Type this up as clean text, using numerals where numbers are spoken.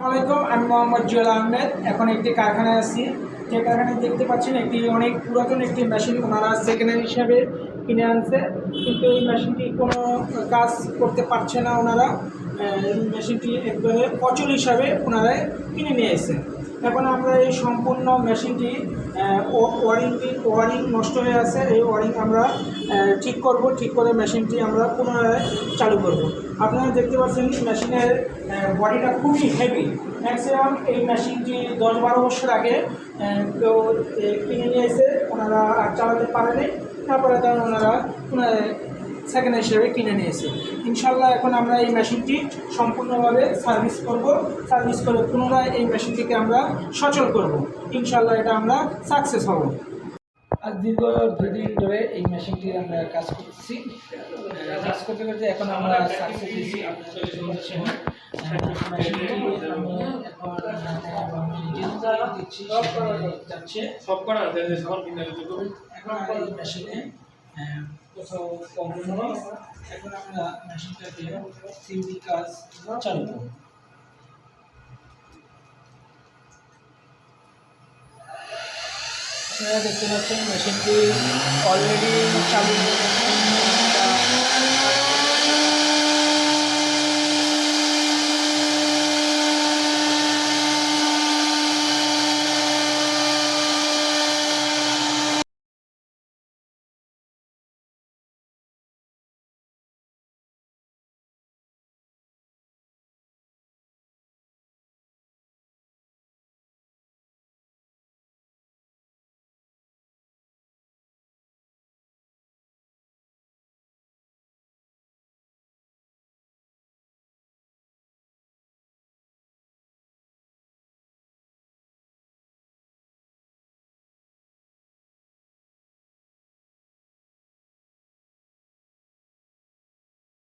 আসসালামাইকুম, আমি মোহাম্মদ জুয়েল আহমেদ। এখন একটি কারখানায় আছি। যে কারখানায় দেখতে পাচ্ছেন একটি অনেক পুরাতন একটি মেশিন ওনারা সেকেন্ড হ্যান্ড হিসাবে কিনে আনছে, কিন্তু এই মেশিনটি কোনো কাজ করতে পারছে না ওনারা। এই মেশিনটি একবারে অচল হিসাবে ওনারা কিনে নিয়ে এসেছে। এখন আমরা এই সম্পূর্ণ মেশিনটি ওয়ারিং নষ্ট হয়ে আছে, এই ওয়ারিং আমরা ঠিক করব। ঠিক করে মেশিনটি আমরা পুনরায় চালু করব। আপনারা দেখতে পাচ্ছেন মেশিনের বডিটা খুবই হেভি। ম্যাক্সিমাম এই মেশিনটি 10-12 বছর আগে কেউ কিনে নিয়ে এসে ওনারা আর চালাতে পারেনি, তারপরে কারণ ওনারা সেকেন্ড হিসেবে কিনে নিয়েছে। ইনশাল্লাহ এখন আমরা এই মেশিনটি সম্পূর্ণভাবে সার্ভিস করে পুনরায় এই মেশিনটিকে আমরা সচল করব। ইনশাল্লাহ এটা আমরা সাকসেস হব। আজ দীর্ঘ 2 দিন ধরে এই মেশিনটি আমরা কাজ করতেছি। কাজ করতে করতে এখন আমরা সাকসেস হয়েছি। মেশিনটি আমি এখন দিচ্ছি এখন এই মেশিনে কোথাও প্রবলেম নেই। এখন আমরা মেশিনটাকে সিম্পল কাজ চালু করব। আপনারা দেখতে পাচ্ছেন মেশিনটি অলরেডি চালু হয়ে গেছে।